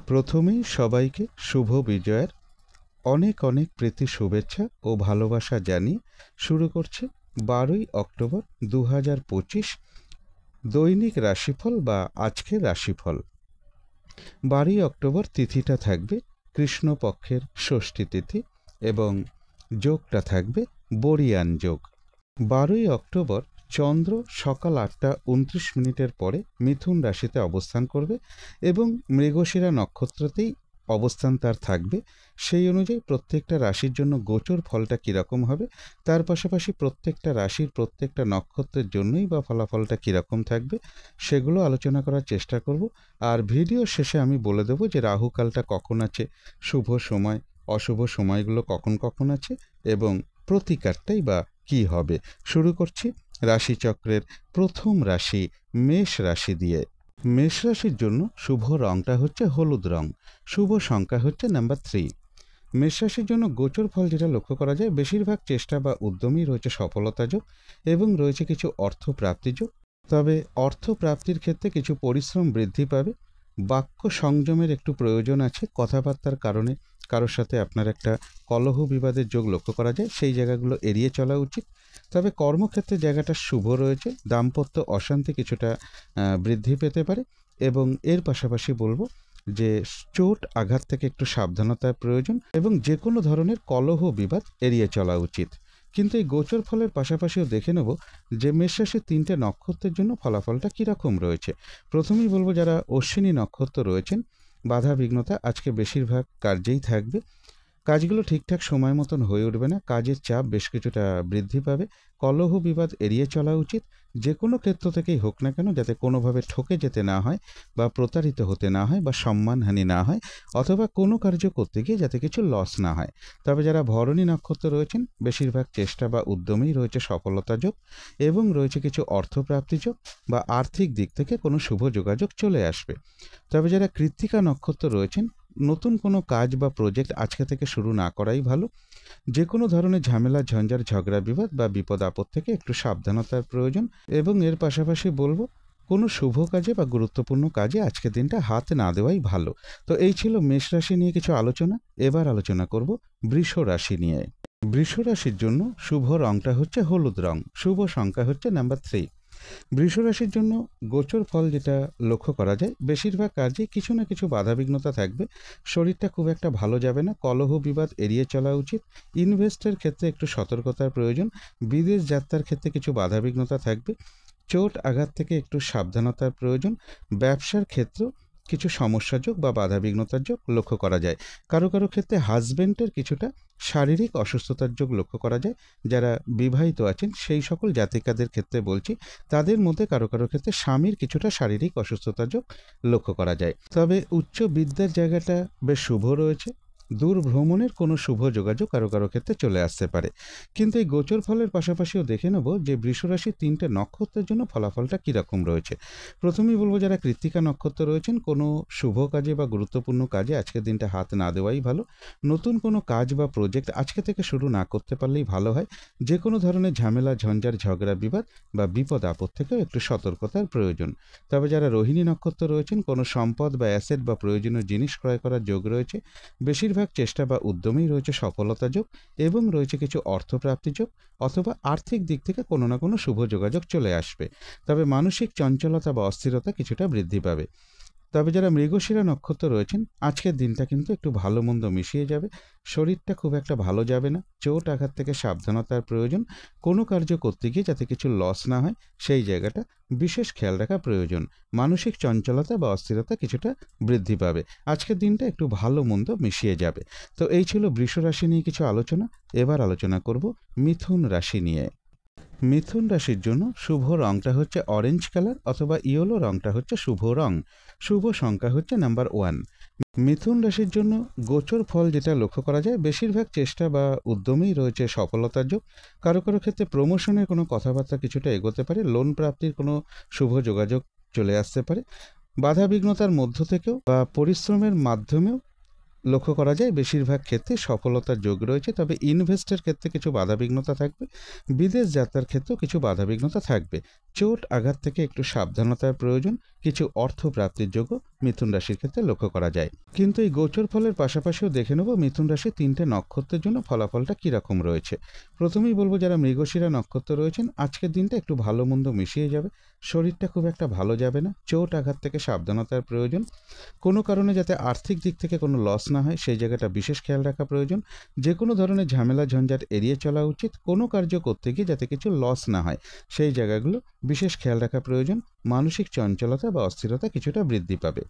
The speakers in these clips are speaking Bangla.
প্রথমেই সবাইকে শুভ বিজয়ের অনেক অনেক প্রীতি শুভেচ্ছা ও ভালোবাসা জানিয়ে শুরু করছি 12ই অক্টোবর 2025 দৈনিক রাশিফল বা আজকের রাশিফল। 12ই অক্টোবর তিথিটা থাকবে কৃষ্ণপক্ষের ষষ্ঠী তিথি এবং যোগটা থাকবে বরিয়ান যোগ। 12ই অক্টোবর চন্দ্র সকাল 8:29 পরে মিথুন রাশিতে অবস্থান করবে এবং মৃগশিরা নক্ষত্রতেই অবস্থান তার থাকবে। সেই অনুযায়ী প্রত্যেকটা রাশির জন্য গোচর ফলটা কীরকম হবে, তার পাশাপাশি প্রত্যেকটা রাশির প্রত্যেকটা নক্ষত্রের জন্যই বা ফলাফলটা কীরকম থাকবে সেগুলো আলোচনা করার চেষ্টা করব। আর ভিডিও শেষে আমি বলে দেবো যে রাহুকালটা কখন আছে, শুভ সময় অশুভ সময়গুলো কখন কখন আছে এবং প্রতিকারটাই বা কী হবে। শুরু করছি রাশিচক্রের প্রথম রাশি মেষ রাশি দিয়ে। মেষ রাশির জন্য শুভ রংটা হচ্ছে হলুদ রং, শুভ সংখ্যা হচ্ছে নাম্বার 3। মেষ রাশির জন্য গোচর ফল যেটা লক্ষ্য করা যায়, বেশিরভাগ চেষ্টা বা উদ্যমই রয়েছে সফলতা যোগ এবং রয়েছে কিছু অর্থ প্রাপ্তি যোগ। তবে অর্থ প্রাপ্তির ক্ষেত্রে কিছু পরিশ্রম বৃদ্ধি পাবে। বাক্য সংযমের একটু প্রয়োজন আছে, কথাবার্তার কারণে কারোর সাথে আপনার একটা কলহ বিবাদের যোগ লক্ষ্য করা যায়, সেই জায়গাগুলো এড়িয়ে চলা উচিত। তবে কর্মক্ষেত্রে জায়গাটা শুভ রয়েছে, দাম্পত্য অশান্তি কিছুটা বৃদ্ধি পেতে পারে এবং এর পাশাপাশি বলবো যে চোট আঘাত থেকে একটু সাবধানতার প্রয়োজন এবং যে কোনো ধরনের কলহ বিবাদ এড়িয়ে চলা উচিত। কিন্তু এই গোচর ফলের পাশাপাশিও দেখে নেব যে মেষ রাশির 3টে নক্ষত্রের জন্য ফলাফলটা কীরকম রয়েছে। প্রথমেই বলবো যারা অশ্বিনী নক্ষত্র রয়েছেন, বাধা বিঘ্নতা আজকে বেশিরভাগ কার্যেই থাকবে। কাজগুলো ঠিকঠাক সময় মতন হয়ে উঠবে না, কাজের চাপ বেশ কিছুটা বৃদ্ধি পাবে। কলহ বিবাদ এড়িয়ে চলা উচিত, যে কোনো ক্ষেত্র থেকেই হোক না কেন, যাতে কোনোভাবে ঠকে যেতে না হয় বা প্রতারিত হতে না হয় বা সম্মানহানি না হয়, অথবা কোনো কার্য করতে গিয়ে যাতে কিছু লস না হয়। তবে যারা ভরণী নক্ষত্র রয়েছেন, বেশিরভাগ চেষ্টা বা উদ্যমেই রয়েছে সফলতা যোগ এবং রয়েছে কিছু অর্থপ্রাপ্তি যোগ বা আর্থিক দিক থেকে কোনো শুভ যোগাযোগ চলে আসবে। তবে যারা কৃত্তিকা নক্ষত্র রয়েছেন, নতুন কোনো কাজ বা প্রজেক্ট আজকে থেকে শুরু না করাই ভালো। যে কোনো ধরনের ঝামেলা ঝঞ্ঝাট ঝগড়া বিবাদ বা বিপদ আপদ থেকে একটু সাবধানতার প্রয়োজন এবং এর পাশাপাশি বলবো কোনো শুভ কাজে বা গুরুত্বপূর্ণ কাজে আজকের দিনটা হাত না দেওয়াই ভালো। তো এই ছিল মেষ রাশি নিয়ে কিছু আলোচনা। এবার আলোচনা করব বৃষ রাশি নিয়ে। বৃষ রাশির জন্য শুভ রংটা হচ্ছে হলুদ রং, শুভ সংখ্যা হচ্ছে নাম্বার 3। বৃষ রাশির জন্য গোচর ফল যেটা লক্ষ্য করা যায়, বেশিরভাগ কাজে কিছু না কিছু বাধাবিঘ্নতা থাকবে। শরীরটা খুব একটা ভালো যাবে না, কলহ বিবাদ এড়িয়ে চলা উচিত। ইনভেস্টের ক্ষেত্রে একটু সতর্কতার প্রয়োজন। বিদেশ যাত্রার ক্ষেত্রে কিছু বাধাবিঘ্নতা থাকবে। চোট আঘাত থেকে একটু সাবধানতার প্রয়োজন। ব্যবসার ক্ষেত্র কিছু সমস্যাযোগ বা বাধাবিঘ্নতার যোগ লক্ষ্য করা যায়। কারো কারো ক্ষেত্রে হাজবেন্ডের কিছুটা শারীরিক অসুস্থতার যোগ লক্ষ্য করা যায়। যারা বিবাহিত আছেন সেই সকল জাতিকাদের ক্ষেত্রে বলছি, তাদের মধ্যে কারো কারো ক্ষেত্রে স্বামীর কিছুটা শারীরিক অসুস্থতার যোগ লক্ষ্য করা যায়। তবে উচ্চ বিদ্যার জায়গাটা বেশ শুভ রয়েছে। দূর ভ্রমণের কোনো শুভ যোগাযোগ কারো কারো ক্ষেত্রে চলে আসতে পারে। কিন্তু এই গোচর ফলের পাশাপাশিও দেখে নেব যে বৃষ রাশির 3টে নক্ষত্রের জন্য ফলাফলটা কীরকম রয়েছে। প্রথমেই বলবো যারা কৃত্তিকা নক্ষত্র রয়েছেন, কোনো শুভ কাজে বা গুরুত্বপূর্ণ কাজে আজকের দিনটা হাত না দেওয়াই ভালো। নতুন কোনো কাজ বা প্রজেক্ট আজকে থেকে শুরু না করতে পারলেই ভালো হয়। যে কোনো ধরনের ঝামেলা ঝঞ্ঝাট ঝগড়া বিবাদ বা বিপদ আপদ থেকেও একটু সতর্কতার প্রয়োজন। তবে যারা রোহিণী নক্ষত্র রয়েছেন, কোনো সম্পদ বা অ্যাসেট বা প্রয়োজনীয় জিনিস ক্রয় করার যোগ রয়েছে। বেশিরভাগ চেষ্টা বা উদ্যমেই রয়েছে সফলতা যোগ এবং রয়েছে কিছু অর্থপ্রাপ্তি যোগ অথবা আর্থিক দিক থেকে কোনো না কোনো শুভ যোগাযোগ চলে আসবে। তবে মানসিক চঞ্চলতা বা অস্থিরতা কিছুটা বৃদ্ধি পাবে। তবে যারা মৃগশিরা নক্ষত্র রয়েছেন, আজকের দিনটা কিন্তু একটু ভালো মন্দ মিশিয়ে যাবে। শরীরটা খুব একটা ভালো যাবে না, চোট আঘাত থেকে সাবধানতার প্রয়োজন। কোনো কার্য করতে গিয়ে যাতে কিছু লস না হয় সেই জায়গাটা বিশেষ খেয়াল রাখা প্রয়োজন। মানসিক চঞ্চলতা বা অস্থিরতা কিছুটা বৃদ্ধি পাবে। আজকের দিনটা একটু ভালো মন্দ মিশিয়ে যাবে। তো এই ছিল বৃষ রাশি নিয়ে কিছু আলোচনা। এবার আলোচনা করব মিথুন রাশি নিয়ে। মিথুন রাশির জন্য শুভ রংটা হচ্ছে অরেঞ্জ কালার অথবা ইয়েলো রংটা হচ্ছে শুভ রং, শুভ সংখ্যা হচ্ছে নাম্বার 1। মিথুন রাশির জন্য গোচর ফল যেটা লক্ষ্য করা যায়, বেশিরভাগ চেষ্টা বা উদ্যমেই রয়েছে সফলতার যোগ। কারো কারো ক্ষেত্রে প্রমোশনের কোনো কথাবার্তা কিছুটা এগোতে পারে। লোন প্রাপ্তির কোনো শুভ যোগাযোগ চলে আসতে পারে। বাধা বিঘ্নতার মধ্য থেকেও বা পরিশ্রমের মাধ্যমেও লক্ষ্য করা যায় বেশিরভাগ ক্ষেত্রে সফলতার যোগ রয়েছে। তবে ইনভেস্টের ক্ষেত্রে কিছু বাধাবিঘ্নতা থাকবে। বিদেশ যাত্রার ক্ষেত্রেও কিছু বাধাবিঘ্নতা থাকবে। চোট আঘাত থেকে একটু সাবধানতার প্রয়োজন। কিছু অর্থ প্রাপ্তির যোগ্য মিথুন রাশির ক্ষেত্রে লক্ষ্য করা যায়। কিন্তু এই গোচর ফলের পাশাপাশিও দেখে নেব মিথুন রাশির 3টে নক্ষত্রের জন্য ফলাফলটা কীরকম রয়েছে। প্রথমেই বলবো যারা মৃগশিরা নক্ষত্র রয়েছেন, আজকের দিনটা একটু ভালো মন্দ মিশিয়ে যাবে, শরীরটা খুব একটা ভালো যাবে না, চোট আঘাত থেকে সাবধানতার প্রয়োজন, কোনো কারণে যাতে আর্থিক দিক থেকে কোনো লস না হয় সেই জায়গাটা বিশেষ খেয়াল রাখা প্রয়োজন, যে কোনো ধরনের ঝামেলা ঝঞ্ঝাট এড়িয়ে চলা উচিত, কোনো কার্য করতে গিয়ে যাতে কিছু লস না হয় সেই জায়গাগুলো বিশেষ খেয়াল রাখা প্রয়োজন। মানসিক চঞ্চলতা বা অস্থিরতা কিছুটা বৃদ্ধি পাবে।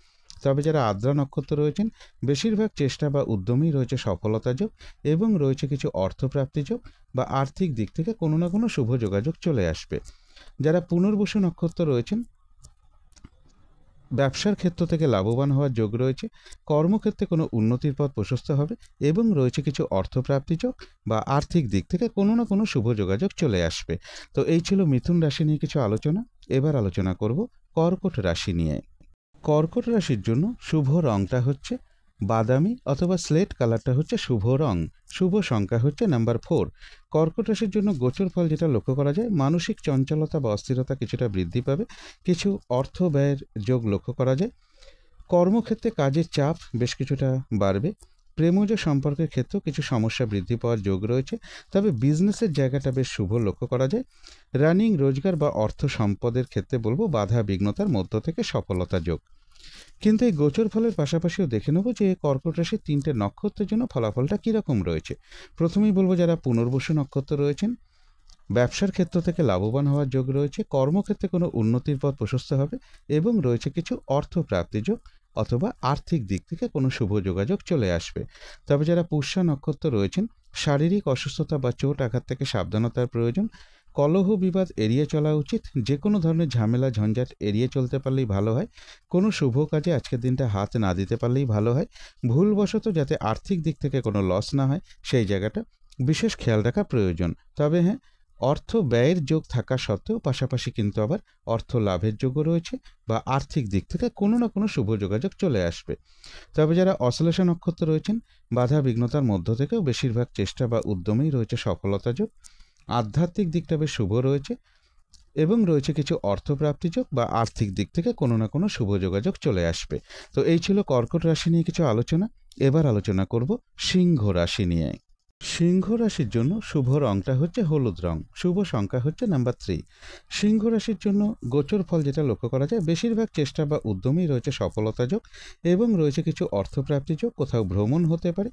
তবে যারা আদ্রা নক্ষত্র রয়েছেন, বেশিরভাগ চেষ্টা বা উদ্যমেই রয়েছে সফলতা যোগ এবং রয়েছে কিছু অর্থপ্রাপ্তি যোগ বা আর্থিক দিক থেকে কোনো না কোনো শুভ যোগাযোগ চলে আসবে। যারা পুনর্বসু নক্ষত্র রয়েছেন, ব্যবসার ক্ষেত্র থেকে লাভবান হওয়ার যোগ রয়েছে, কর্মক্ষেত্রে কোনো উন্নতির পথ প্রশস্ত হবে এবং রয়েছে কিছু অর্থপ্রাপ্তি যোগ বা আর্থিক দিক থেকে কোনো না কোনো শুভ যোগাযোগ চলে আসবে। তো এই ছিল মিথুন রাশি নিয়ে কিছু আলোচনা। এবার আলোচনা করব কর্কট রাশি নিয়ে। কর্কট রাশির জন্য শুভ রংটা হচ্ছে বাদামি অথবা স্লেট কালারটা হচ্ছে শুভ রং। শুভ সংখ্যা হচ্ছে নাম্বার 4। কর্কট রাশির জন্য গোচর ফল যেটা লক্ষ্য করা যায়, মানসিক চঞ্চলতা বা অস্থিরতা কিছুটা বৃদ্ধি পাবে, কিছু অর্থ ব্যয়ের যোগ লক্ষ্য করা যায়, কর্মক্ষেত্রে কাজের চাপ বেশ কিছুটা বাড়বে, প্রেমজ সম্পর্কের ক্ষেত্রেও কিছু সমস্যা বৃদ্ধি পাওয়ার যোগ রয়েছে। তবে বিজনেসের জায়গাটা বেশ শুভ লক্ষ্য করা যায়। রানিং রোজগার বা অর্থ সম্পদের ক্ষেত্রে বলবো বাধা বিঘ্নতার মধ্য থেকে সফলতা যোগ। কিন্তু এই গোচর ফলের পাশাপাশিও দেখে নেব যে কর্কট রাশির 3টে নক্ষত্রের জন্য ফলাফলটা কীরকম রয়েছে। প্রথমেই বলবো যারা পুনর্বসু নক্ষত্র রয়েছেন, ব্যবসার ক্ষেত্র থেকে লাভবান হওয়ার যোগ রয়েছে, কর্মক্ষেত্রে কোনো উন্নতির পথ প্রশস্ত হবে এবং রয়েছে কিছু অর্থ প্রাপ্তি যোগ অথবা আর্থিক দিক থেকে কোনো শুভ যোগাযোগ চলে আসবে। তবে যারা পুষ্যা নক্ষত্র রয়েছেন, শারীরিক অসুস্থতা বা চোট আঘাত থেকে সাবধানতার প্রয়োজন, কলহ বিবাদ এড়িয়ে চলা উচিত, যে কোনো ধরনের ঝামেলা ঝঞ্ঝাট এড়িয়ে চলতে পারলেই ভালো হয়, কোনো শুভ কাজে আজকের দিনটা হাত না দিতে পারলেই ভালো হয়, ভুলবশত যাতে আর্থিক দিক থেকে কোনো লস না হয় সেই জায়গাটা বিশেষ খেয়াল রাখা প্রয়োজন। তবে হ্যাঁ, অর্থ ব্যয়ের যোগ থাকা সত্ত্বেও পাশাপাশি কিন্তু আবার অর্থ লাভের যোগও রয়েছে বা আর্থিক দিক থেকে কোনো না কোনো শুভ যোগাযোগ চলে আসবে। তবে যারা অশ্লেষা নক্ষত্র রয়েছেন, বাধা বিঘ্নতার মধ্য থেকেও বেশিরভাগ চেষ্টা বা উদ্যমেই রয়েছে সফলতা যোগ, আধ্যাত্মিক দিকটা বেশ শুভ রয়েছে এবং রয়েছে কিছু অর্থপ্রাপ্তি যোগ বা আর্থিক দিক থেকে কোনো না কোনো শুভ যোগাযোগ চলে আসবে। তো এই ছিল কর্কট রাশি নিয়ে কিছু আলোচনা। এবার আলোচনা করব সিংহ রাশি নিয়ে। সিংহ রাশির জন্য শুভ রংটা হচ্ছে হলুদ রং। শুভ সংখ্যা হচ্ছে নাম্বার 3। সিংহ রাশির জন্য গোচর ফল যেটা লক্ষ্য করা যায়, বেশিরভাগ চেষ্টা বা উদ্যমেই রয়েছে সফলতা যোগ এবং রয়েছে কিছু অর্থপ্রাপ্তি যোগ, কোথাও ভ্রমণ হতে পারে,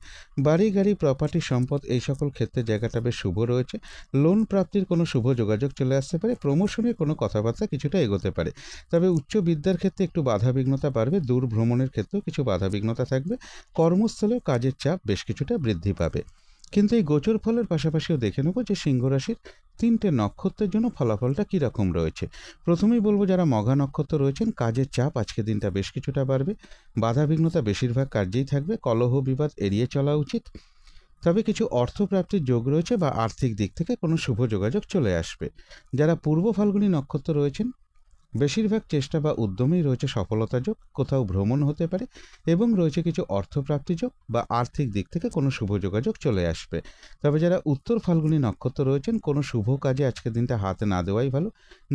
বাড়ি গাড়ি প্রপার্টি সম্পদ এই সকল ক্ষেত্রে জায়গাটা বেশ শুভ রয়েছে, লোন প্রাপ্তির কোনো শুভ যোগাযোগ চলে আসতে পারে, প্রমোশনের কোনো কথাবার্তা কিছুটা এগোতে পারে। তবে উচ্চ বিদ্যার ক্ষেত্রে একটু বাধাবিঘ্নতা বাড়বে, দূর ভ্রমণের ক্ষেত্রেও কিছু বাধাবিঘ্নতা থাকবে, কর্মস্থলেও কাজের চাপ বেশ কিছুটা বৃদ্ধি পাবে। কিন্তু এই গোচর ফলের পাশাপাশিও দেখে নেব যে সিংহ রাশির 3টে নক্ষত্রের জন্য ফলাফলটা কীরকম রয়েছে। প্রথমেই বলবো যারা মঘা নক্ষত্র রয়েছেন, কাজের চাপ আজকের দিনটা বেশ কিছুটা বাড়বে, বাধাবিঘ্নতা বেশিরভাগ কার্যেই থাকবে, কলহ বিবাদ এড়িয়ে চলা উচিত। তবে কিছু অর্থপ্রাপ্তির যোগ রয়েছে বা আর্থিক দিক থেকে কোনো শুভ যোগাযোগ চলে আসবে। যারা পূর্ব ফাল্গুনী নক্ষত্র রয়েছেন, বেশিরভাগ চেষ্টা বা উদ্যমেই রয়েছে সফলতা যোগ, কোথাও ভ্রমণ হতে পারে এবং রয়েছে কিছু অর্থপ্রাপ্তি যোগ বা আর্থিক দিক থেকে কোনো শুভ যোগাযোগ চলে আসবে। তবে যারা উত্তর ফাল্গুনী নক্ষত্র রয়েছেন, কোনো শুভ কাজে আজকের দিনটা হাতে না দেওয়াই ভালো,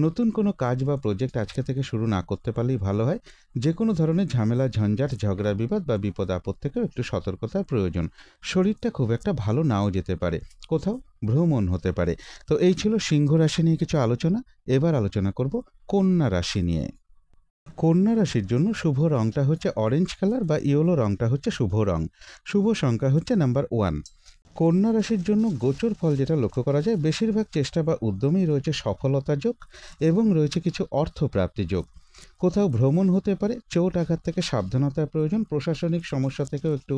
নতুন কোনো কাজ বা প্রজেক্ট আজকে থেকে শুরু না করতে পারলেই ভালো হয়, যে কোনো ধরনের ঝামেলা ঝঞ্ঝাট ঝগড়া বিবাদ বা বিপদ আপদ থেকেও একটু সতর্কতার প্রয়োজন। শরীরটা খুব একটা ভালো নাও যেতে পারে, কোথাও ভ্রমণ হতে পারে। তো এই ছিল সিংহ রাশি নিয়ে কিছু আলোচনা। এবার আলোচনা করব কন্যা রাশি নিয়ে। কন্যা রাশির জন্য শুভ রংটা হচ্ছে অরেঞ্জ কালার বা ইয়েলো রংটা হচ্ছে শুভ রং। শুভ সংখ্যা হচ্ছে নাম্বার 1। কন্যা রাশির জন্য গোচর ফল যেটা লক্ষ্য করা যায়, বেশিরভাগ চেষ্টা বা উদ্যমেই রয়েছে সফলতা যোগ এবং রয়েছে কিছু অর্থপ্রাপ্তি যোগ, কোথাও ভ্রমণ হতে পারে, চোট আঘাত থেকে সাবধানতার প্রয়োজন, প্রশাসনিক সমস্যা থেকেও একটু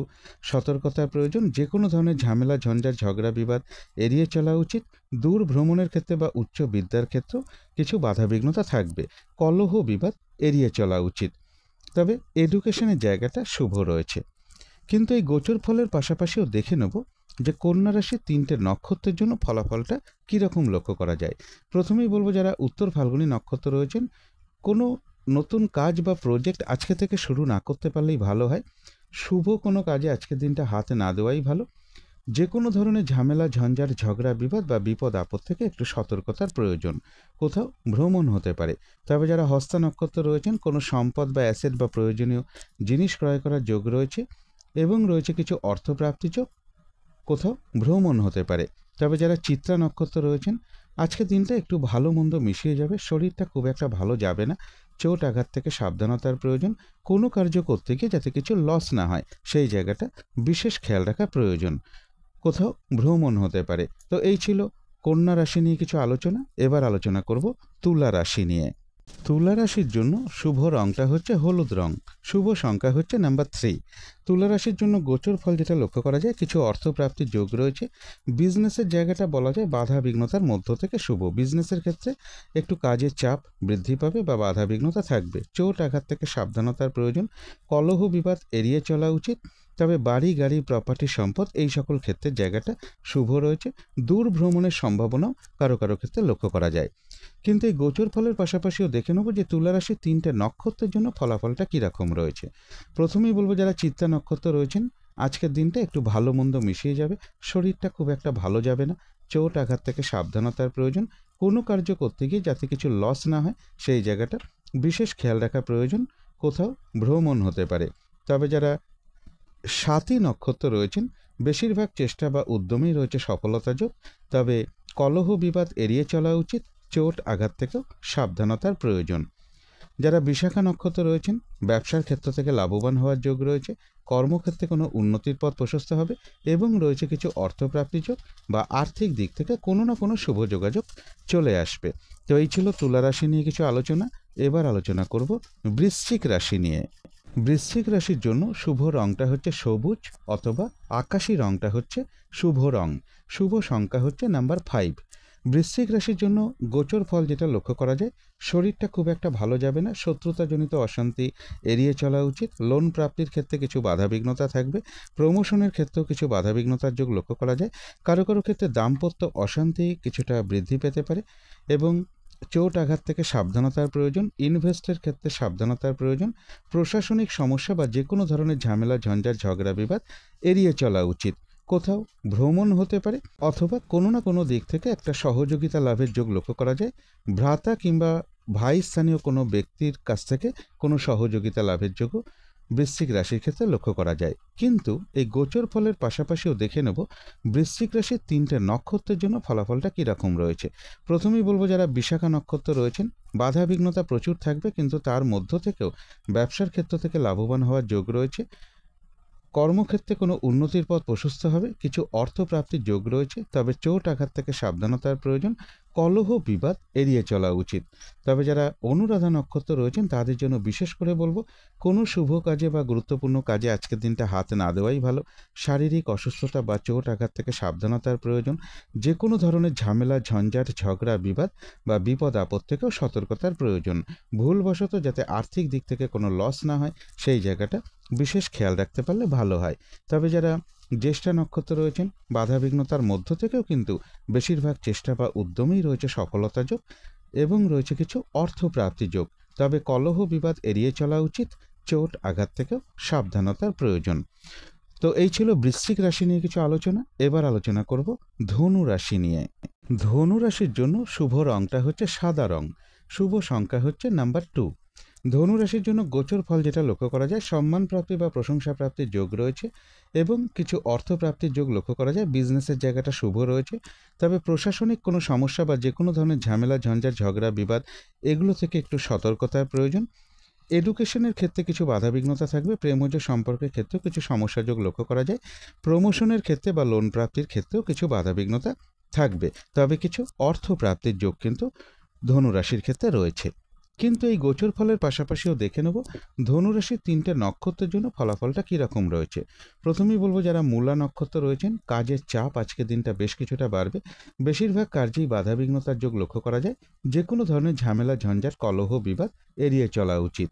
সতর্কতার প্রয়োজন, যে কোনো ধরনের ঝামেলা ঝঞ্ঝাট ঝগড়া বিবাদ এড়িয়ে চলা উচিত, দূর ভ্রমণের ক্ষেত্রে বা উচ্চ বিদ্যার ক্ষেত্রেও কিছু বাধাবিঘ্নতা থাকবে, কলহ বিবাদ এড়িয়ে চলা উচিত। তবে এডুকেশনের জায়গাটা শুভ রয়েছে। কিন্তু এই গোচর ফলের পাশাপাশিও দেখে নেব যে কন্যা রাশির 3টে নক্ষত্রের জন্য ফলাফলটা কীরকম লক্ষ্য করা যায়। প্রথমেই বলবো যারা উত্তর ফাল্গুনী নক্ষত্র রয়েছেন, কোনো নতুন কাজ বা প্রজেক্ট আজকে থেকে শুরু না করতে পারলেই ভালো হয়, শুভ কোনো কাজে আজকের দিনটা হাতে না দেওয়াই ভালো, যে কোনো ধরনের ঝামেলা, ঝঞ্ঝাট, ঝগড়া, বিবাদ বা বিপদ আপদ থেকে একটু সতর্কতার প্রয়োজন। কোথাও ভ্রমণ হতে পারে। তবে যারা হস্তা নক্ষত্র রয়েছেন, কোনো সম্পদ বা অ্যাসেট বা প্রয়োজনীয় জিনিস ক্রয় করার যোগ রয়েছে এবং রয়েছে কিছু অর্থপ্রাপ্তি যোগ। কোথাও ভ্রমণ হতে পারে। তবে যারা চিত্রা নক্ষত্র রয়েছেন, আজকের দিনটা একটু ভালো মন্দ মিশিয়ে যাবে। শরীরটা খুব একটা ভালো যাবে না। চোট আঘাত থেকে সাবধানতার প্রয়োজন। কোনো কার্য করতে গিয়ে যাতে কিছু লস না হয়, সেই জায়গাটা বিশেষ খেয়াল রাখা প্রয়োজন। কোথাও ভ্রমণ হতে পারে। তো এই ছিল কন্যা রাশি নিয়ে কিছু আলোচনা। এবার আলোচনা করব তুলা রাশি নিয়ে। তুলা রাশির জন্য শুভ রংটা হচ্ছে হলুদ রং। শুভ সংখ্যা হচ্ছে নাম্বার 3। তুলা রাশির জন্য গোচর ফল যেটা লক্ষ্য করা যায়, কিছু অর্থপ্রাপ্তির যোগ রয়েছে। বিজনেসের জায়গাটা বলা যায় বাধা বিঘ্নতার মধ্য থেকে শুভ। বিজনেসের ক্ষেত্রে একটু কাজের চাপ বৃদ্ধি পাবে বা বাধা বিঘ্নতা থাকবে। চোট আঘাত থেকে সাবধানতার প্রয়োজন। কলহ বিবাদ এড়িয়ে চলা উচিত। তবে বাড়ি, গাড়ি, প্রপার্টি, সম্পদ এই সকল ক্ষেত্রের জায়গাটা শুভ রয়েছে। দূর ভ্রমণের সম্ভাবনাও কারো কারো ক্ষেত্রে লক্ষ্য করা যায়। কিন্তু এই গোচর ফলের পাশাপাশিও দেখে নেব যে তুলা রাশির 3টে নক্ষত্রের জন্য ফলাফলটা কীরকম রয়েছে। প্রথমেই বলবো যারা চিত্রা নক্ষত্র রয়েছেন, আজকের দিনটা একটু ভালো মন্দ মিশিয়ে যাবে। শরীরটা খুব একটা ভালো যাবে না। চোট আঘাত থেকে সাবধানতার প্রয়োজন। কোনো কার্য করতে গিয়ে যাতে কিছু লস না হয়, সেই জায়গাটা বিশেষ খেয়াল রাখা প্রয়োজন। কোথাও ভ্রমণ হতে পারে। তবে যারা সাতী নক্ষত্র রয়েছেন, বেশিরভাগ চেষ্টা বা উদ্যমেই রয়েছে সফলতা যোগ। তবে কলহ বিবাদ এড়িয়ে চলা উচিত। চোট আঘাত থেকেও সাবধানতার প্রয়োজন। যারা বিশাখা নক্ষত্র রয়েছেন, ব্যবসার ক্ষেত্র থেকে লাভবান হওয়ার যোগ রয়েছে। কর্মক্ষেত্রে কোনো উন্নতির পথ প্রশস্ত হবে এবং রয়েছে কিছু অর্থপ্রাপ্তি যোগ বা আর্থিক দিক থেকে কোনো না কোনো শুভ যোগাযোগ চলে আসবে। তো এই ছিল তুলা রাশি নিয়ে কিছু আলোচনা। এবার আলোচনা করব বৃশ্চিক রাশি নিয়ে। বৃশ্চিক রাশির জন্য শুভ রংটা হচ্ছে সবুজ অথবা আকাশি রংটা হচ্ছে শুভ রং। শুভ সংখ্যা হচ্ছে নাম্বার 5। বৃশ্চিক রাশির জন্য গোচর ফল যেটা লক্ষ্য করা যায়, শরীরটা খুব একটা ভালো যাবে না। শত্রুতাজনিত অশান্তি এড়িয়ে চলা উচিত। লোন প্রাপ্তির ক্ষেত্রে কিছু বাধাবিঘ্নতা থাকবে। প্রমোশনের ক্ষেত্রেও কিছু বাধাবিঘ্নতার যোগ লক্ষ্য করা যায়। কারো কারো ক্ষেত্রে দাম্পত্য অশান্তি কিছুটা বৃদ্ধি পেতে পারে এবং চোট আঘাত থেকে সাবধানতার প্রয়োজন। ইনভেস্টের ক্ষেত্রে সাবধানতার প্রয়োজন। প্রশাসনিক সমস্যা বা যে কোনো ধরনের ঝামেলা, ঝঞ্ঝাট, ঝগড়া, বিবাদ এড়িয়ে চলা উচিত। কোথাও ভ্রমণ হতে পারে অথবা কোনো না কোনো দিক থেকে একটা সহযোগিতা লাভের যোগ লক্ষ্য করা যায়। ভ্রাতা কিংবা ভাই স্থানীয় কোনো ব্যক্তির কাছ থেকে কোনো সহযোগিতা লাভের যোগও বৃশ্চিক রাশির ক্ষেত্রে লক্ষ্য করা যায়। কিন্তু এই গোচর ফলের পাশাপাশিও দেখে নেব বৃশ্চিক রাশির 3টে নক্ষত্রের জন্য ফলাফলটা কীরকম রয়েছে। প্রথমেই বলবো যারা বিশাখা নক্ষত্র রয়েছেন, বাধা বিঘ্নতা প্রচুর থাকবে, কিন্তু তার মধ্য থেকেও ব্যবসার ক্ষেত্র থেকে লাভবান হওয়ার যোগ রয়েছে। কর্মক্ষেত্রে কোনো উন্নতির পথ প্রশস্ত হবে। কিছু অর্থপ্রাপ্তির যোগ রয়েছে। তবে চোট আঘাত থেকে সাবধানতার প্রয়োজন। কলহ বিবাদ এড়িয়ে চলা উচিত। তবে যারা অনুরাধা নক্ষত্র রয়েছেন, তাদের জন্য বিশেষ করে বলবো কোনো শুভ কাজে বা গুরুত্বপূর্ণ কাজে আজকের দিনটা হাত না দেওয়াই ভালো। শারীরিক অসুস্থতা বা চোট আঘাত থেকে সাবধানতার প্রয়োজন। যে কোনো ধরনের ঝামেলা, ঝঞ্ঝাট, ঝগড়া, বিবাদ বা বিপদ আপদ থেকেও সতর্কতার প্রয়োজন। ভুলবশত যাতে আর্থিক দিক থেকে কোনো লস না হয়, সেই জায়গাটা বিশেষ খেয়াল রাখতে পারলে ভালো হয়। তবে যারা জ্যেষ্ঠা নক্ষত্র রয়েছেন, বাধাবিঘ্নতার মধ্য থেকেও কিন্তু বেশিরভাগ চেষ্টা বা উদ্যমেই রয়েছে সফলতা যোগ এবং রয়েছে কিছু অর্থপ্রাপ্তি যোগ। তবে কলহ বিবাদ এড়িয়ে চলা উচিত। চোট আঘাত থেকেও সাবধানতার প্রয়োজন। তো এই ছিল বৃশ্চিক রাশি নিয়ে কিছু আলোচনা। এবার আলোচনা করব ধনু রাশি নিয়ে। ধনু রাশির জন্য শুভ রংটা হচ্ছে সাদা রং। শুভ সংখ্যা হচ্ছে নাম্বার 2। ধনু রাশির জন্য গোচর ফল যেটা লক্ষ্য করা যায়, সম্মান প্রাপ্তি বা প্রশংসা প্রাপ্তির যোগ রয়েছে এবং কিছু অর্থপ্রাপ্তির যোগ লক্ষ্য করা যায়। বিজনেসের জায়গাটা শুভ রয়েছে। তবে প্রশাসনিক কোনো সমস্যা বা যে কোনো ধরনের ঝামেলা, ঝঞ্ঝাট, ঝগড়া, বিবাদ এগুলো থেকে একটু সতর্কতার প্রয়োজন। এডুকেশনের ক্ষেত্রে কিছু বাধাবিঘ্নতা থাকবে। প্রেমজ সম্পর্কের ক্ষেত্রেও কিছু সমস্যা যোগ লক্ষ্য করা যায়। প্রমোশনের ক্ষেত্রে বা লোন প্রাপ্তির ক্ষেত্রেও কিছু বাধাবিঘ্নতা থাকবে। তবে কিছু অর্থপ্রাপ্তির যোগ কিন্তু ধনুরাশির ক্ষেত্রে রয়েছে। কিন্তু এই গোচর ফলের পাশাপাশিও দেখে নেব ধনুরাশির 3টে নক্ষত্রের জন্য ফলাফলটা কীরকম রয়েছে। প্রথমেই বলবো যারা মূলা নক্ষত্র রয়েছেন, কাজের চাপ আজকের দিনটা বেশ কিছুটা বাড়বে। বেশিরভাগ কার্যেই বাধাবিঘ্নতার যোগ লক্ষ্য করা যায়। যে কোনো ধরনের ঝামেলা, ঝঞ্ঝাট, কলহ বিবাদ এড়িয়ে চলা উচিত।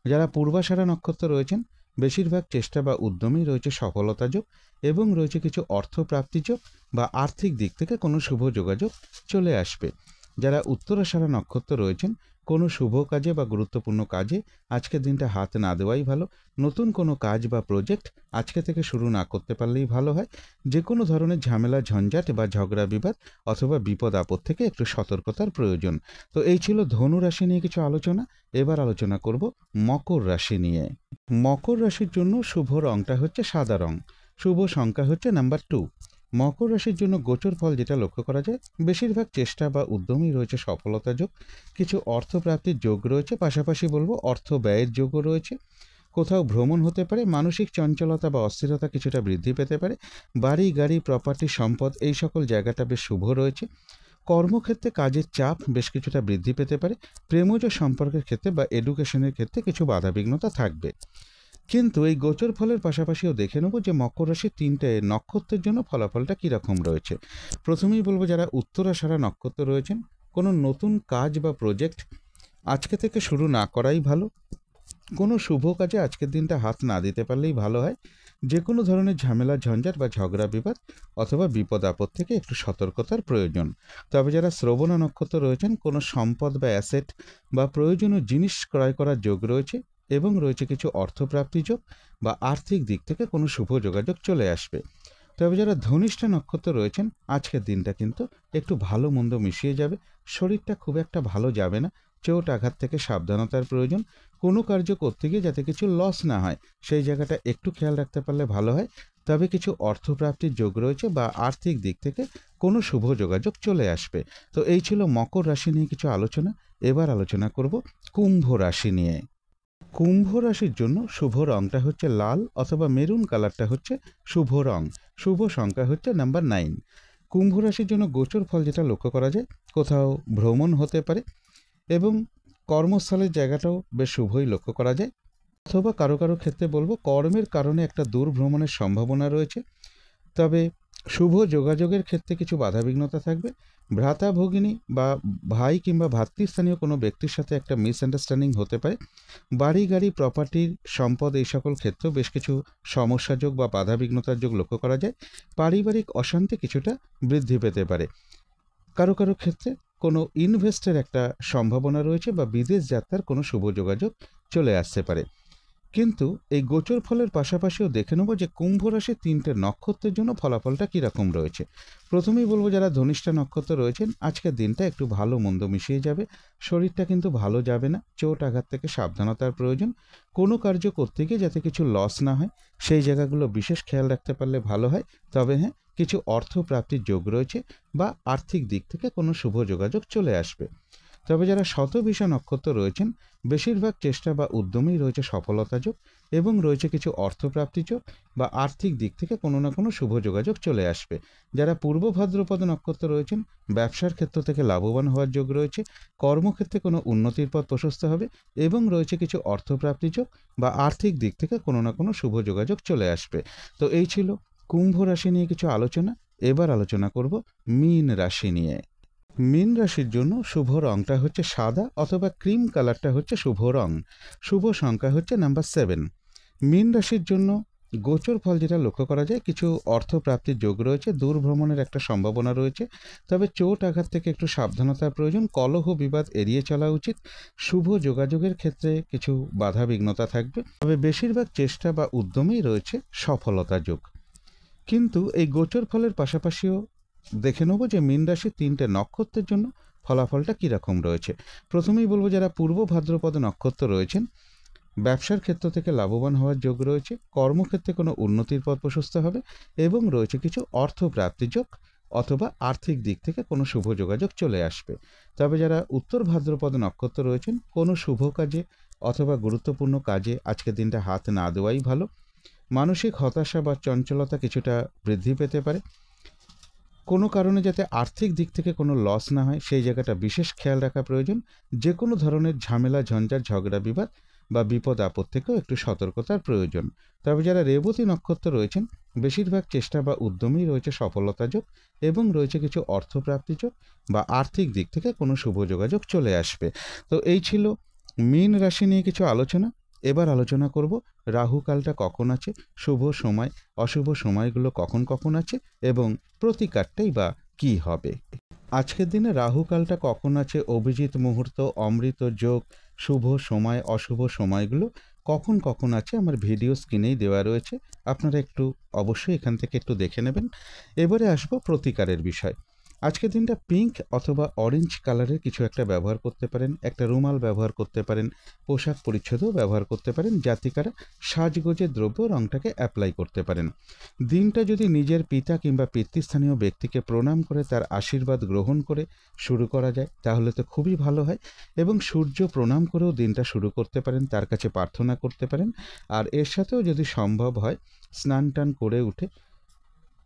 যারা পূর্বাষাঢ়া নক্ষত্র রয়েছেন, বেশিরভাগ চেষ্টা বা উদ্যমেই রয়েছে সফলতা যোগ এবং রয়েছে কিছু অর্থপ্রাপ্তি যোগ বা আর্থিক দিক থেকে কোনো শুভ যোগাযোগ চলে আসবে। যারা উত্তরাষাঢ়া নক্ষত্র রয়েছেন, কোনো শুভ কাজে বা গুরুত্বপূর্ণ কাজে আজকের দিনটা হাত না দেওয়াই ভালো। নতুন কোনো কাজ বা প্রজেক্ট আজকে থেকে শুরু না করতে পারলেই ভালো হয়। যে কোনো ধরনের ঝামেলা ঝঞ্ঝাট বা ঝগড়া বিবাদ অথবা বিপদ আপদ থেকে একটু সতর্কতার প্রয়োজন। তো এই ছিল ধনু রাশি নিয়ে কিছু আলোচনা। এবার আলোচনা করব মকর রাশি নিয়ে। মকর রাশির জন্য শুভ রংটা হচ্ছে সাদা রং, শুভ সংখ্যা হচ্ছে নাম্বার 2। মকর রাশির জন্য গোচর ফল যেটা লক্ষ্য করা যায়, বেশিরভাগ চেষ্টা বা উদ্যমেই রয়েছে সফলতা যোগ, কিছু অর্থপ্রাপ্তির যোগ রয়েছে, পাশাপাশি বলবো অর্থ ব্যয়ের যোগও রয়েছে। কোথাও ভ্রমণ হতে পারে, মানসিক চঞ্চলতা বা অস্থিরতা কিছুটা বৃদ্ধি পেতে পারে। বাড়ি গাড়ি প্রপার্টি সম্পদ এই সকল জায়গাটা বেশ শুভ রয়েছে। কর্মক্ষেত্রে কাজের চাপ বেশ কিছুটা বৃদ্ধি পেতে পারে। প্রেমজ সম্পর্কের ক্ষেত্রে বা এডুকেশনের ক্ষেত্রে কিছু বাধাবিঘ্নতা থাকবে। কিন্তু এই গোচর ফলের পাশাপাশিও দেখে নেব যে মকর রাশির 3টে নক্ষত্রের জন্য ফলাফলটা কীরকম রয়েছে। প্রথমেই বলবো যারা উত্তরাষাঢ়া নক্ষত্র রয়েছেন, কোনো নতুন কাজ বা প্রজেক্ট আজকে থেকে শুরু না করাই ভালো। কোনো শুভ কাজে আজকের দিনটা হাত না দিতে পারলেই ভালো হয়। যে কোনো ধরনের ঝামেলা ঝঞ্ঝাট বা ঝগড়া বিবাদ অথবা বিপদ আপদ থেকে একটু সতর্কতার প্রয়োজন। তবে যারা শ্রবণা নক্ষত্র রয়েছেন, কোনো সম্পদ বা অ্যাসেট বা প্রয়োজনীয় জিনিস ক্রয় করার যোগ রয়েছে এবং রয়েছে কিছু অর্থপ্রাপ্তি যোগ বা আর্থিক দিক থেকে কোনো শুভ যোগাযোগ চলে আসবে। তবে যারা ধনিষ্ঠা নক্ষত্র রয়েছেন, আজকের দিনটা কিন্তু একটু ভালো মন্দ মিশিয়ে যাবে। শরীরটা খুব একটা ভালো যাবে না, চোট আঘাত থেকে সাবধানতার প্রয়োজন। কোনো কার্য করতে গিয়ে যাতে কিছু লস না হয় সেই জায়গাটা একটু খেয়াল রাখতে পারলে ভালো হয়। তবে কিছু অর্থপ্রাপ্তির যোগ রয়েছে বা আর্থিক দিক থেকে কোনো শুভ যোগাযোগ চলে আসবে। তো এই ছিল মকর রাশি নিয়ে কিছু আলোচনা। এবার আলোচনা করব কুম্ভ রাশি নিয়ে। কুম্ভ রাশির জন্য শুভ রংটা হচ্ছে লাল অথবা মেরুন কালারটা হচ্ছে শুভ রং, শুভ সংখ্যা হচ্ছে নাম্বার 9। কুম্ভ রাশির জন্য গোচর ফল যেটা লক্ষ্য করা যায়, কোথাও ভ্রমণ হতে পারে এবং কর্মস্থলের জায়গাটাও বেশ শুভই লক্ষ্য করা যায়। অথবা কারো কারো ক্ষেত্রে বলবো কর্মের কারণে একটা দূর ভ্রমণের সম্ভাবনা রয়েছে। তবে শুভ যোগাযোগের ক্ষেত্রে কিছু বাধাবিঘ্নতা থাকবে। ভ্রাতা ভগিনী বা ভাই কিংবা ভাতৃস্থানীয় কোনো ব্যক্তির সাথে একটা মিসআন্ডারস্ট্যান্ডিং হতে পারে। বাড়ি গাড়ি প্রপার্টির সম্পদ এই সকল ক্ষেত্রেও বেশ কিছু সমস্যা যোগ বা বাধাবিঘ্নতার যোগ লক্ষ্য করা যায়। পারিবারিক অশান্তি কিছুটা বৃদ্ধি পেতে পারে। কারো কারো ক্ষেত্রে কোনো ইনভেস্টের একটা সম্ভাবনা রয়েছে বা বিদেশ যাত্রার কোনো শুভ যোগাযোগ চলে আসতে পারে। কিন্তু এই গোচর ফলের পাশাপাশিও দেখে নেব যে কুম্ভ রাশির 3টে নক্ষত্রের জন্য ফলাফলটা কীরকম রয়েছে। প্রথমেই বলবো যারা ধনিষ্ঠা নক্ষত্র রয়েছেন, আজকের দিনটা একটু ভালো মন্দ মিশিয়ে যাবে। শরীরটা কিন্তু ভালো যাবে না, চোট আঘাত থেকে সাবধানতার প্রয়োজন। কোনো কার্য করতে গিয়ে যাতে কিছু লস না হয় সেই জায়গাগুলো বিশেষ খেয়াল রাখতে পারলে ভালো হয়। তবে হ্যাঁ, কিছু অর্থ প্রাপ্তির যোগ রয়েছে বা আর্থিক দিক থেকে কোনো শুভ যোগাযোগ চলে আসবে। তবে যারা শতভিষা নক্ষত্র রয়েছেন, বেশিরভাগ চেষ্টা বা উদ্যমেই রয়েছে সফলতা যোগ এবং রয়েছে কিছু অর্থপ্রাপ্তি যোগ বা আর্থিক দিক থেকে কোনো না কোনো শুভ যোগাযোগ চলে আসবে। যারা পূর্ব ভাদ্রপদ নক্ষত্র রয়েছেন, ব্যবসার ক্ষেত্র থেকে লাভবান হওয়ার যোগ রয়েছে। কর্মক্ষেত্রে কোনো উন্নতির পথ প্রশস্ত হবে এবং রয়েছে কিছু অর্থপ্রাপ্তি যোগ বা আর্থিক দিক থেকে কোনো না কোনো শুভ যোগাযোগ চলে আসবে। তো এই ছিল কুম্ভ রাশি নিয়ে কিছু আলোচনা। এবার আলোচনা করব মীন রাশি নিয়ে। মীন রাশির জন্য শুভ রংটা হচ্ছে সাদা অথবা ক্রিম কালারটা হচ্ছে শুভ রং, শুভ সংখ্যা হচ্ছে নাম্বার 7। মীন রাশির জন্য গোচর ফল যেটা লক্ষ্য করা যায়, কিছু অর্থপ্রাপ্তির যোগ রয়েছে, দূর ভ্রমণের একটা সম্ভাবনা রয়েছে। তবে চোট আঘাত থেকে একটু সাবধানতার প্রয়োজন, কলহ বিবাদ এড়িয়ে চলা উচিত। শুভ যোগাযোগের ক্ষেত্রে কিছু বাধা বিঘ্নতা থাকবে, তবে বেশিরভাগ চেষ্টা বা উদ্যমেই রয়েছে সফলতা যোগ। কিন্তু এই গোচর ফলের পাশাপাশিও দেখে নেব যে মীন রাশির 3টে নক্ষত্রের জন্য ফলাফলটা কীরকম রয়েছে। প্রথমেই বলবো যারা পূর্ব ভাদ্রপদ নক্ষত্র রয়েছেন, ব্যবসার ক্ষেত্র থেকে লাভবান হওয়ার যোগ রয়েছে। কর্মক্ষেত্রে কোনো উন্নতির পথ প্রশস্ত হবে এবং রয়েছে কিছু অর্থপ্রাপ্তি যোগ অথবা আর্থিক দিক থেকে কোনো শুভ যোগাযোগ চলে আসবে। তবে যারা উত্তর ভাদ্রপদ নক্ষত্র রয়েছেন, কোনো শুভ কাজে অথবা গুরুত্বপূর্ণ কাজে আজকের দিনটা হাত না দেওয়াই ভালো। মানসিক হতাশা বা চঞ্চলতা কিছুটা বৃদ্ধি পেতে পারে। কোনো কারণে যাতে আর্থিক দিক থেকে কোনো লস না হয় সেই জায়গাটা বিশেষ খেয়াল রাখা প্রয়োজন। যে কোনো ধরনের ঝামেলা ঝঞ্ঝাট ঝগড়া বিবাদ বা বিপদ আপদ থেকেও একটু সতর্কতার প্রয়োজন। তবে যারা রেবতী নক্ষত্র রয়েছেন, বেশিরভাগ চেষ্টা বা উদ্যমেই রয়েছে সফলতা যোগ এবং রয়েছে কিছু অর্থপ্রাপ্তি যোগ বা আর্থিক দিক থেকে কোনো শুভ যোগাযোগ চলে আসবে। তো এই ছিল মীন রাশি নিয়ে কিছু আলোচনা। এবার আলোচনা করব রাহুকালটা কখন আছে, শুভ সময় অশুভ সময়গুলো কখন কখন আছে এবং প্রতিকারটাই বা কী হবে। আজকের দিনে রাহুকালটা কখন আছে, অভিজিৎ মুহূর্ত, অমৃত যোগ, শুভ সময়, অশুভ সময়গুলো কখন কখন আছে আমার ভিডিও স্ক্রিনেই দেওয়া রয়েছে, আপনারা একটু অবশ্যই এখান থেকে একটু দেখে নেবেন। এবারে আসবো প্রতিকারের বিষয়। আজকের দিনটা পিঙ্ক অথবা অরেঞ্জ কালারের কিছু একটা ব্যবহার করতে পারেন, একটা রুমাল ব্যবহার করতে পারেন, পোশাক পরিচ্ছদও ব্যবহার করতে পারেন, জাতিকারা সাজগোজের দ্রব্য রঙটাকে অ্যাপ্লাই করতে পারেন। দিনটা যদি নিজের পিতা কিংবা পিতৃস্থানীয় ব্যক্তিকে প্রণাম করে তার আশীর্বাদ গ্রহণ করে শুরু করা যায় তাহলে তো খুবই ভালো হয়। এবং সূর্য প্রণাম করেও দিনটা শুরু করতে পারেন, তার কাছে প্রার্থনা করতে পারেন। আর এর সাথেও যদি সম্ভব হয় স্নান টান করে উঠে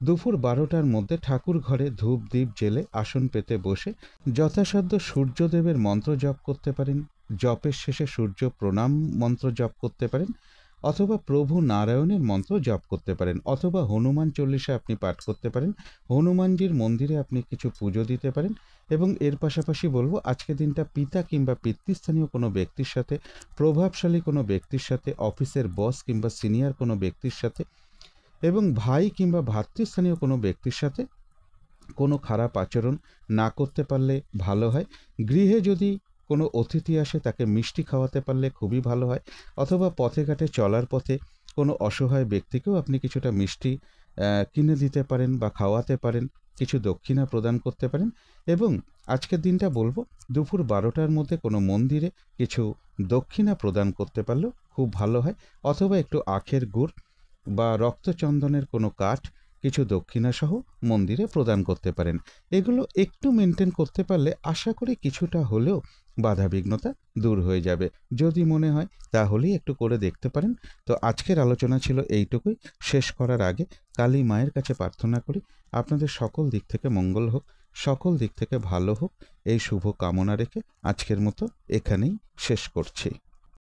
দুপুর 12টার মধ্যে ঠাকুর ঘরে ধূপ দ্বীপ জেলে আসন পেতে বসে যথাসাধ্য সূর্যদেবের মন্ত্র জপ করতে পারেন। জপের শেষে সূর্য প্রণাম মন্ত্র জপ করতে পারেন, অথবা প্রভু নারায়ণের মন্ত্র জপ করতে পারেন, অথবা হনুমান চল্লিশা আপনি পাঠ করতে পারেন। হনুমানজির মন্দিরে আপনি কিছু পুজো দিতে পারেন। এবং এর পাশাপাশি বলবো আজকের দিনটা পিতা কিংবা পিতৃস্থানীয় কোনো ব্যক্তির সাথে, প্রভাবশালী কোনো ব্যক্তির সাথে, অফিসের বস কিংবা সিনিয়র কোনো ব্যক্তির সাথে এবং ভাই কিংবা ভ্রাতৃস্থানীয় কোনো ব্যক্তির সাথে কোনো খারাপ আচরণ না করতে পারলে ভালো হয়। গৃহে যদি কোনো অতিথি আসে তাকে মিষ্টি খাওয়াতে পারলে খুবই ভালো হয়, অথবা পথে ঘাটে চলার পথে কোনো অসহায় ব্যক্তিকেও আপনি কিছুটা মিষ্টি কিনে দিতে পারেন বা খাওয়াতে পারেন, কিছু দক্ষিণা প্রদান করতে পারেন। এবং আজকের দিনটা বলবো দুপুর 12টার মধ্যে কোনো মন্দিরে কিছু দক্ষিণা প্রদান করতে পারলেও খুব ভালো হয়, অথবা একটু আখের গুড় বা রক্তচন্দনের কোনো কাঠ কিছু দক্ষিণাসহ মন্দিরে প্রদান করতে পারেন। এগুলো একটু মেনটেন করতে পারলে আশা করি কিছুটা হলেও বাধাবিঘ্নতা দূর হয়ে যাবে। যদি মনে হয় তাহলেই একটু করে দেখতে পারেন। তো আজকের আলোচনা ছিল এইটুকুই। শেষ করার আগে কালী মায়ের কাছে প্রার্থনা করি আপনাদের সকল দিক থেকে মঙ্গল হোক, সকল দিক থেকে ভালো হোক, এই শুভ কামনা রেখে আজকের মতো এখানেই শেষ করছি।